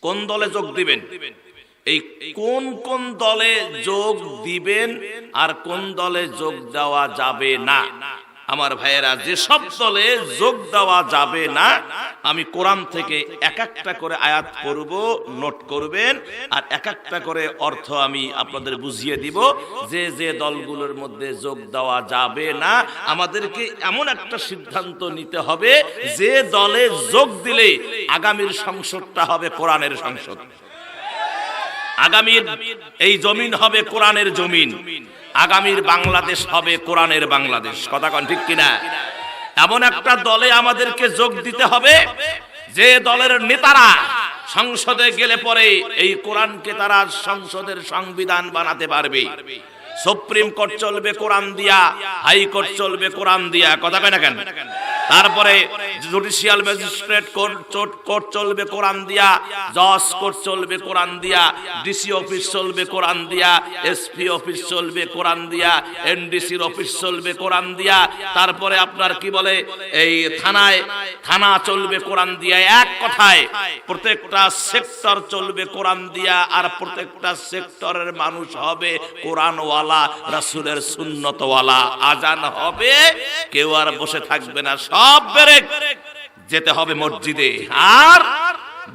কোন দলে যোগ দিবেন, এই কোন কোন দলে যোগ দিবেন আর কোন দলে যোগ দেওয়া যাবে না। আমার ভাইয়েরা, যে সব দলে যোগ দেওয়া যাবে না, আমি কোরআন থেকে এক একটা করে আয়াত পড়ব, নোট করবেন, আর এক একটা করে অর্থ আমি আপনাদের বুঝিয়ে দিব। যে যে দলগুলোর মধ্যে যোগ দেওয়া যাবে না, আমাদেরকে এমন একটা সিদ্ধান্ত নিতে হবে যে দলে যোগ দিলে আগামীর সংসদটা হবে কোরআনের সংসদ, আগামীর এই জমিন হবে কোরআনের জমিন, আগামীর বাংলাদেশ হবে কোরআনের বাংলাদেশ। কথা কোন ঠিক কিনা? এমন একটা দলে আমাদেরকে যোগ দিতে হবে যে দলের নেতারা সংসদে গেলে পরে এই কোরআনকে তারা সংসদের সংবিধান বানাতে পারবে। সুপ্রিম কোর্ট চলবে কোরআন দিয়া, হাইকোর্ট চলবে কোরআন দিয়া। কথা কয় না কেন? তারপরে জুডিশিয়াল ম্যাজিস্ট্রেট কোর্ট চলবে কোরআন দিয়া, জজ কোর্ট চলবে কোরআন দিয়া, ডিসি অফিস চলবে কোরআন দিয়া, এসপি অফিস চলবে কোরআন দিয়া, এনডিসির অফিস চলবে কোরআন দিয়া। তারপরে আপনার কি বলে, এই থানা চলবে কোরআন দিয়া। এক কথায় প্রত্যেকটা সেক্টর চলবে কোরআন দিয়া, আর প্রত্যেকটা সেক্টরের মানুষ হবে কোরআনওয়ালা, রাসূলের সুন্নতওয়ালা। আজান হবে, কেউ আর বসে থাকবে না, সব বেরে যেতে হবে মসজিদে। আর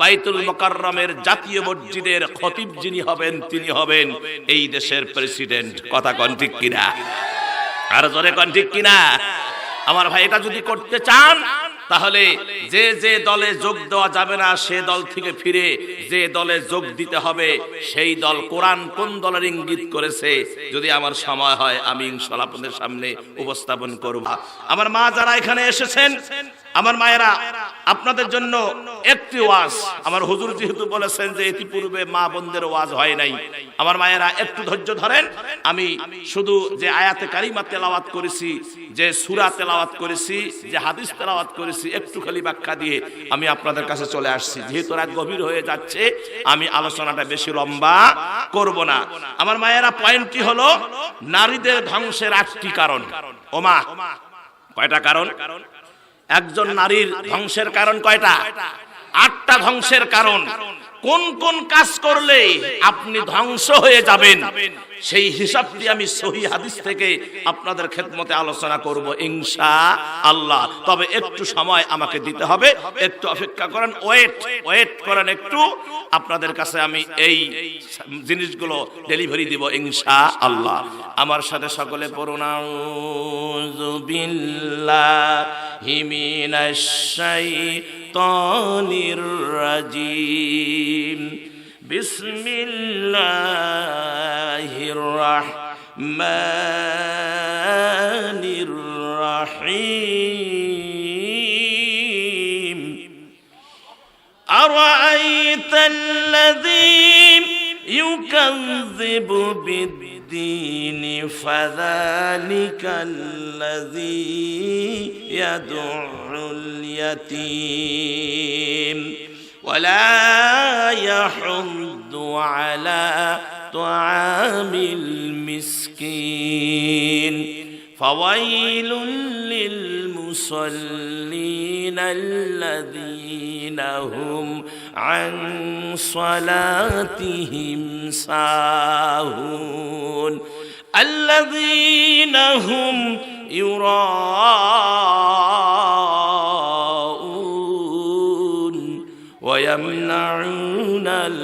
বাইতুল মুকাররমের জাতীয় মসজিদের খতিব যিনি হবেন, তিনি হবেন এই দেশের প্রেসিডেন্ট। কথা কোন ঠিক কিনা? আর জোরে কোন ঠিক কিনা? আমার ভাই, এটা যদি করতে চান তাহলে যে যে দলে যোগ দেওয়া যাবে না সে দল থেকে ফিরে যে দলে যোগ দিতে হবে সেই দল কোরআন কোন দলের ইঙ্গিত করেছে, যদি আমার সময় হয় আমি ইনশাআল্লাহ আপনাদের সামনে উপস্থাপন করব। আমার মা যারা এখানে এসেছেন, আমার মায়েরা, আপনাদের জন্য একটি ওয়াজ, আমার হুজুর যেহেতু বলেছেন যে ইতিপূর্বে মা বোনদের ওয়াজ হয় নাই, আমার মায়েরা একটু ধৈর্য ধরেন। আমি শুধু যে আয়াতে কারিমা তেলাওয়াত করেছি, যে সূরা তেলাওয়াত করেছি, যে হাদিস তেলাওয়াত করেছি, একটু খালি ব্যাখ্যা দিয়ে আমি আপনাদের কাছে চলে আসছি। যেহেতু রাত গভীর হয়ে যাচ্ছে, আমি আলোচনাটা বেশি লম্বা করব না। আমার মায়েরা, পয়েন্টটি হলো নারীদের ধ্বংসের 8টি কারণ। ওমা, কয়টা কারণ? একজন নারীর ধ্বংসের কারণ কয়টা? 8টা ধ্বংসের কারণ। কোন কোন কাজ করলে আপনি ধ্বংস হয়ে যাবেন সেই হিসাবটি আমি সহিহ হাদিস থেকে আপনাদের খেদমতে আলোচনা করব ইনশাআল্লাহ। তবে একটু সময় আমাকে দিতে হবে, একটু অপেক্ষা করেন, ওয়েট করেন একটু। আপনাদের কাছে আমি এই জিনিসগুলো ডেলিভারি দিব ইনশাআল্লাহ। আমার সাথে সকলে পড়ুন, আউযু বিল্লাহি মিনাশ শাইতানির রাজিম, বিসমিল্লাহির রাহমানির রাহিম। আরাআইতাল্লাযী ইউকাযযিবু বিদ্দীন ফাযালিকাল্লাযী ইয়াদউল ইয়াতীম ওয়ালা ইয়াহুদ্দু আলা তুআমিল মিসকিন ফাওয়াইলুল লিল মুসাল্লিন আল্লাযীনা হুম আন সালাতিহিম সাহুন আল্লাযীনা হুম ইউরাউন ওয়া ইয়ামনাউনাল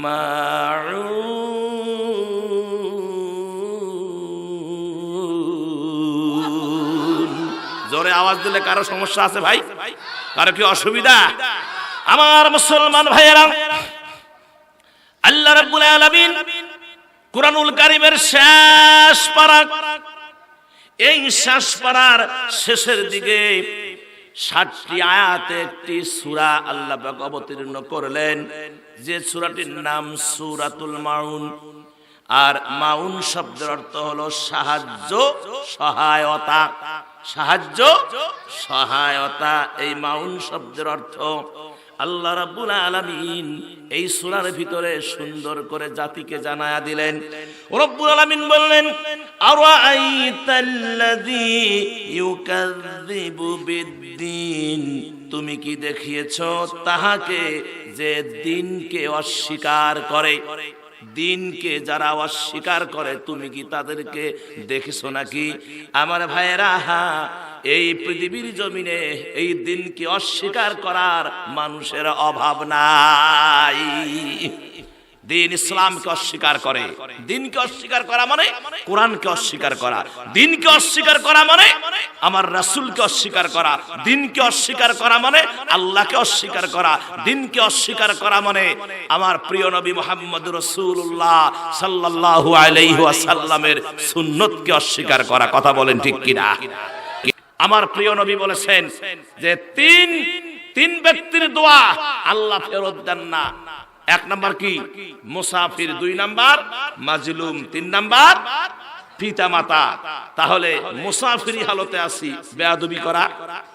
মাউন। জোরে আওয়াজ দিলে কারো সমস্যা আছে ভাই? কারো কি অসুবিধা? আমার মুসলমান ভাইয়েরা, আল্লাহ রাব্বুল আলামিন কুরআনুল কারীমের শেষ পারা, এই শেষ পারার শেষের দিকে 7টি আয়াতে একটি সূরা আল্লাহ পাক অবতীর্ণ করলেন, যে সূরাটির নাম সূরাতুল মাউন। আর মাউন শব্দের অর্থ হলো সাহায্য, সহায়তা। সাহায্য, সহায়তা, এই মাউন শব্দের অর্থ আল্লাহ রাব্বুল আলামিন এই সূরার ভিতরে সুন্দর করে জাতিকে জানায়া দিলেন। রব্বুল আলামিন বললেন, আরাআইতাল্লাযী ইউকাযযিবু বিদ্দীন, তুমি কি দেখিয়েছো তাহাকে যে দিনকে অস্বীকার করে, দিনকে যারা অস্বীকার করে তুমি কি তাদেরকে দেখেছো নাকি? আমার ভাইয়েরা, এই পৃথিবীর জমিনে এই দিনকে অস্বীকার করার মানুষের অভাব নাই। দিন ইসলামকে অস্বীকার করে, দিনকে অস্বীকার করা মানে কোরআনকে অস্বীকার করা, দিনকে অস্বীকার করা মানে আমার রাসূলকে অস্বীকার করা, দিনকে অস্বীকার করা মানে আল্লাহকে অস্বীকার করা, দিনকে অস্বীকার করা মানে আমার প্রিয় নবী মুহাম্মদ রাসূলুল্লাহ সাল্লাল্লাহু আলাইহি ওয়াসাল্লামের সুন্নতকে অস্বীকার করা। কথা বলেন ঠিক কিনা? আমার প্রিয় নবী বলেছেন যে তিন ব্যক্তির দোয়া আল্লাহ ফেরত দেন না। এক নাম্বার কি? মুসাফির, দুই নাম্বার মাজলুম, তিন নাম্বার পিতা মাতা। তাহলে মুসাফিরি হালতে আছি, বেয়াদবি করা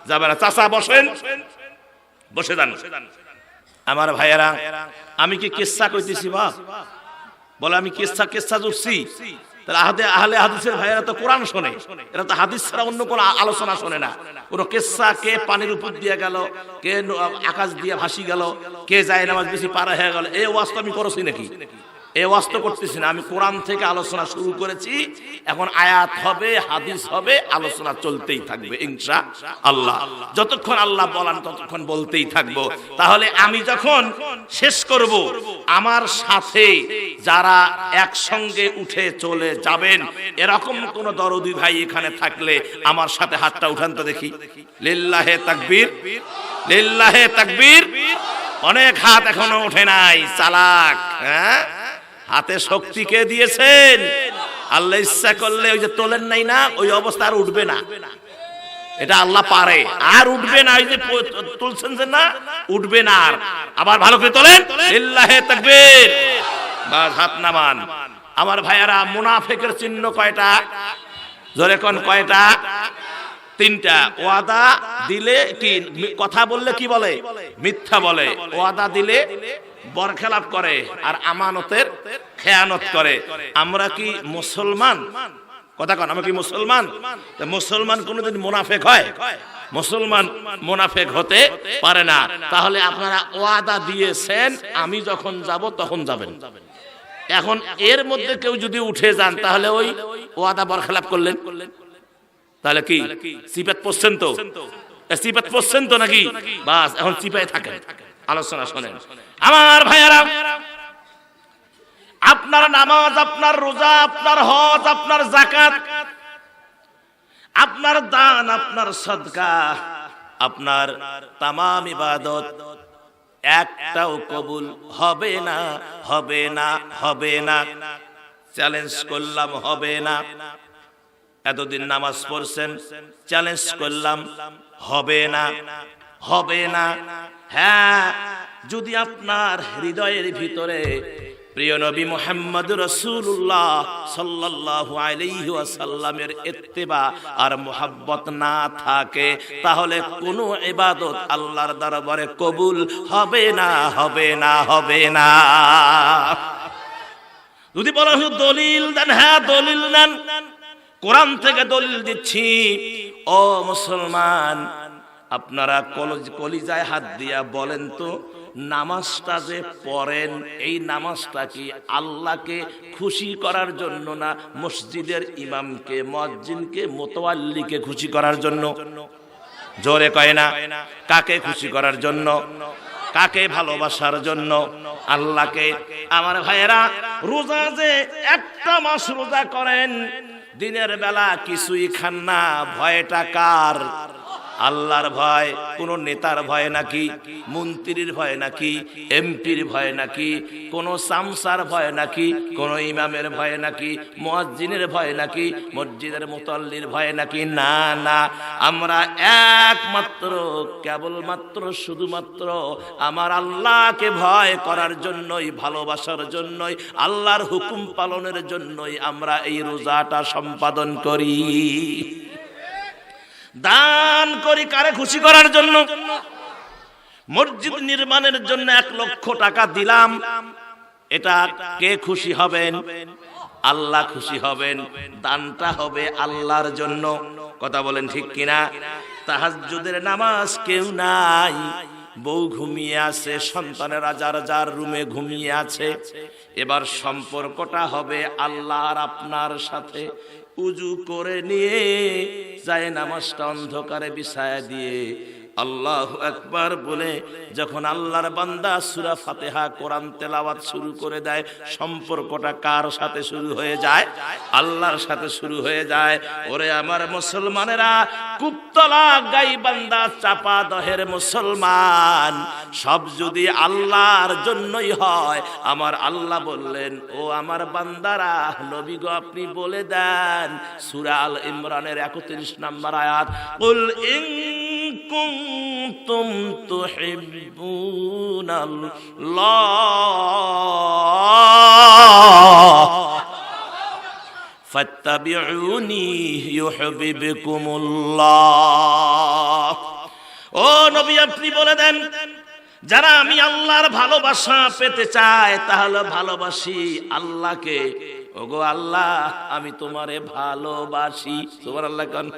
যাবে না। চাচা বসেন, বসে যান। আমার ভাইয়েরা, আমি কি কিসসা কইতেছি? বাপ বলে আমি কিসসা জুড়ছি। তাহলে আহলে হাদিসের ভাইয়েরা তো কোরআন শোনে, এরা তো হাদিস ছাড়া অন্য কোনো আলোচনা শোনে না। কোনো কিসসা, কে পানির উপর দিয়ে গেল, কে আকাশ দিয়ে ভাসি গেল, কে যায় নামাজ বেশি পারা হয়ে গেল, এই ওয়াজ তো আমি করছি নাকি? এই ওয়াজ তো করতেছি না। আমি কোরআন থেকে আলোচনা শুরু করেছি, এখন আয়াত হবে, হাদিস হবে, আলোচনা চলতেই থাকবে ইনশাআল্লাহ। যতক্ষণ আল্লাহ বলেন ততক্ষণ বলতেই থাকবো। তাহলে আমি যখন শেষ করব, আমার সাথে যারা একসঙ্গে উঠে চলে যাবেন এরকম কোন দরদি ভাই এখানে থাকলে আমার সাথে হাতটা উঠান তো দেখি। লিল্লাহে তাকবীর, লিল্লাহে তাকবীর। অনেক হাত এখনো ওঠে নাই, চালাক। হ্যাঁ, হাতে শক্তি কে দিয়েছেন? আল্লাহ ইচ্ছা করলে ওই যে তোলেন নাই না, ওই অবস্থা আর উঠবে না। এটা আল্লাহ পারে, আর উঠবে না। ওই যে তুলছেন যে না, উঠবে না আর। আবার ভালো করে তোলেন, লিল্লাহে তাকবীর। বাস, হাত নামান। আমার ভাইয়ারা, মুনাফিকের চিহ্ন কয়টা? জোরে কোন কয়টা? তিনটা। ওয়াদা দিলে কি, কথা বললে কি বলে? মিথ্যা বলে। ওয়াদা দিলে বরখেলাপ করে, আর আমানতের খেয়ানত করে। আমরা কি মুসলমান? কথা কন, আমরা কি মুসলমান? মুসলমান কোনদিন মুনাফিক হয়? মুসলমান মুনাফিক হতে পারে না। তাহলে আপনারা ওয়াদা দিয়েছেন আমি যখন যাব তখন যাবেন। এখন এর মধ্যে কেউ যদি উঠে যান তাহলে ওই ওয়াদা বরখেলাপ করলেন। তাহলে কি সিপাত পড়ছেন তো? সিপাত পড়ছেন তো নাকি? বাস, এখন সিপায় থাকেন। আলোচনা শোনেন আমার ভাইয়ারা। আপনার নামাজ, আপনার রোজা, আপনার হজ, আপনার যাকাত, আপনার দান, আপনার সাদকা, আপনার তামাম ইবাদত একটাও কবুল হবে না, হবে না, হবে না। চ্যালেঞ্জ করলাম, হবে না। এতদিন নামাজ পড়ছেন, চ্যালেঞ্জ করলাম, হবে না, হবে না। হ্যাঁ, যদি আপনার হৃদয়ের ভিতরে প্রিয় নবী মুহাম্মদ রাসূলুল্লাহ সাল্লাল্লাহু আলাইহি ওয়াসাল্লামের ইত্তেবা আর মুহাব্বত না থাকে, তাহলে কোনো ইবাদত আল্লাহর দরবারে কবুল হবে না, হবে না, হবে না। যদি বলা হয় দলিল দেন, হ্যাঁ দলিল দেন, কোরআন থেকে দলিল দিচ্ছি। ও মুসলমান, আপনারা কলিজায় হাত দিয়া বলেন তো, নামাজটা যে পড়েন এই নামাজটা কি আল্লাহকে খুশি করার জন্য না মসজিদের ইমামকে, মুয়াজ্জিনকে, মুতাওয়াল্লিকে খুশি করার জন্য? জোরে কয় না। কাকে খুশি করার জন্য? কাকে ভালোবাসার জন্য? আল্লাহকে। আমার ভাইয়েরা, রোজা যে একটা মাস রোজা করেন, দিনের বেলা কিছুই খান না, ভয়টা কার? আল্লাহর ভয়। কোন নেতার ভয় নাকি? মন্ত্রীর ভয় নাকি? এমপির ভয় নাকি? কোন সামসার ভয় নাকি? কোন ইমামের ভয় নাকি? মুয়াজ্জিনের ভয় নাকি? মসজিদের মুতাল্লির ভয় নাকি? না না, আমরা একমাত্র কেবলমাত্র শুধুমাত্র আমার আল্লাহকে ভয় করার জন্যই, ভালোবাসার জন্যই, আল্লাহর হুকুম পালনের জন্যই আমরা এই রোজাটা সম্পাদন করি। দান করি কারে খুশি করার জন্য? মসজিদ নির্মাণের জন্য 1 লক্ষ টাকা দিলাম, এটা কে খুশি হবেন? আল্লাহ খুশি হবেন। দানটা হবে আল্লাহর জন্য। কথা বলেন ঠিক কিনা? তাহাজ্জুদের নামাজ কেউ নাই, বউ ঘুমিয়ে আছে, সন্তানেরা যার যার রুমে ঘুমিয়ে আছে। এবার সম্পর্কটা হবে আল্লাহ আর আপনার সাথে। উজু করে নিয়ে যায় নামাজটা অন্ধকারে বিছায়া দিয়ে আল্লাহু আকবার বলে যখন আল্লাহর বান্দা সূরা ফাতিহা কোরআন তেলাওয়াত শুরু করে দেয়, সম্পর্কটা কার সাথে শুরু হয়ে যায়? আল্লাহর সাথে শুরু হয়ে যায়। ওরে আমার মুসলমানেরা, কুপতলা গাইবান্ধা চাপা দহের মুসলমান, সব যদি আল্লাহর জন্যই হয়, আমার আল্লাহ বললেন, ও আমার বান্দারা, নবী গো আপনি বলে দেন সূরা আল ইমরানের 31 নম্বর আয়াত, কুল ইন কুনতুম তুহিব্বুনাল্লাহ ফাত্তাবিউনি ইউহিব্বুকুমুল্লাহ। ও নবী আপনি বলে দেন, যারা আমি আল্লাহর ভালোবাসা পেতে চায় তাহলে ভালোবাসি আল্লাহকে। ওগো আল্লাহ আমি তোমারে ভালোবাসি। সুবহানাল্লাহ কোন।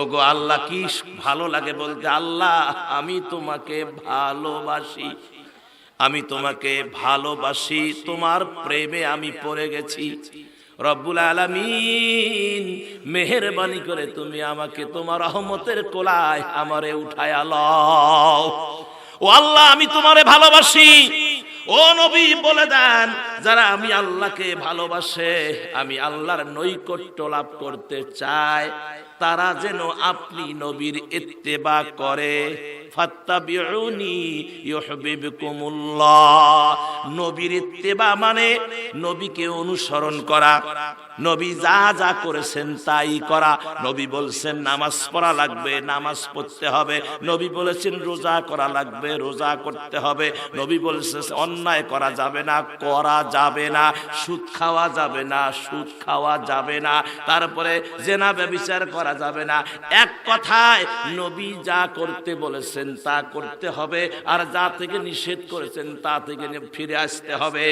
ওগো আল্লাহ কি ভালো লাগে বলতে, আল্লাহ আমি তোমাকে ভালোবাসি, আমি তোমাকে ভালোবাসি, তোমার প্রেমে আমি পড়ে গেছি। রব্বুল আলামিন মেহেরবানি করে তুমি আমাকে তোমার রহমতের কোলায় আমারে উঠায়া লও। ও আল্লাহ আমি তোমারে ভালোবাসি। ও নবী বলে দেন, যারা আমি আল্লাহকে ভালোবাসে, আমি আল্লাহর নৈকট্য লাভ করতে চায়, তারা যেন আপনি নবীর ইত্তেবা করে। ফাত্তাবিউনি ইউহিব্বুকুমুল্লাহ। নবীর ইত্তেবা মানে নবীকে অনুসরণ করা, নবী যা যা করেছেন তাই করা। নবী বলছেন নামাজ পড়া লাগবে, নামাজ পড়তে হবে। নবী বলেছেন রোজা করা লাগবে, রোজা করতে হবে। নবী বলছেন অন্যায় করা যাবে না, করা যাবে না। সুদ খাওয়া যাবে না, সুদ খাওয়া যাবে না। তারপরে জেনা ব্যভিচার করা যাবে না। এক কথায় নবী যা করতে বলেছেন তা করতে হবে, আর যা থেকে নিষেধ করেছেন তা থেকে ফিরে আসতে হবে।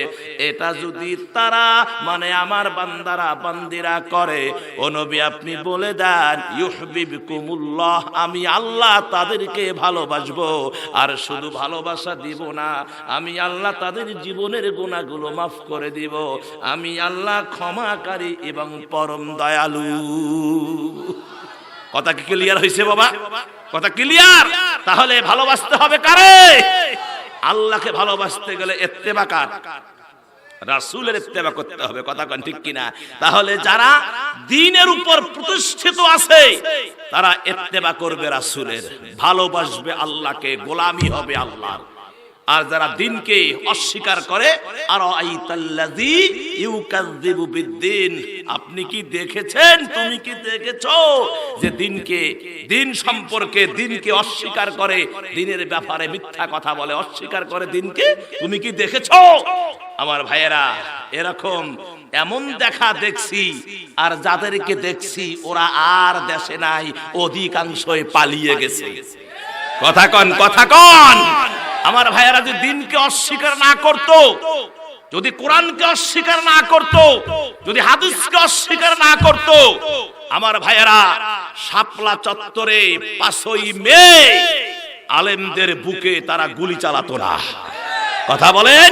এটা যদি তারা মানে আমার বান্দারা বান্দিরা করে, ও নবী আপনি বলে দেন ইউহিব্বুকুমুল্লাহ, আমি আল্লাহ তাদেরকে ভালোবাসবো। আর শুধু ভালোবাসা দিব না, আমি আল্লাহ তাদের জীবনের গুনাহগুলো মাফ করে দিব। আমি আল্লাহ ক্ষমাকারী এবং পরম দয়ালু। কথা কি ক্লিয়ার হয়েছে বাবা? কথা ক্লিয়ার? তাহলে ভালোবাসতে হবে কারে? আল্লাহকে ভালোবাসতে গেলে ইত্তেবা কার? রাসূলের ইত্তেবা করতে হবে। কথা কোন ঠিক কিনা? তাহলে যারা দ্বীনের উপর প্রতিষ্ঠিত আছে তারা ইত্তেবা করবে রাসূলের, ভালোবাসবে আল্লাহকে, গোলামি হবে আল্লাহর। আর যারা দ্বীনকে অস্বীকার করে, আর আইতাল্লাযী ইউকাযযিবু বিদ্দীন, আপনি কি দেখেছেন, তুমি কি দেখেছো যে দ্বীনকে, দ্বীন সম্পর্কে, দ্বীনকে অস্বীকার করে, দ্বীনের ব্যাপারে মিথ্যা কথা বলে, অস্বীকার করে দ্বীনকে, তুমি কি দেখেছো? আমার ভাইয়েরা, এরকম এমন দেখা দেখছি, আর যাদেরকে দেখছি ওরা আর দেশে নাই, অধিকাংশই পালিয়ে গেছে। কথা কন, কথা কন। আমার ভাইয়েরা, যদি দ্বীনকে অস্বীকার না করত, যদি কোরআনকে অস্বীকার না করত, যদি হাদিসকে অস্বীকার না করত, আমার ভাইয়েরা শাপলা চত্বরে 5ই মে আলেমদের বুকে তারা গুলি চালাতো না। কথা বলেন।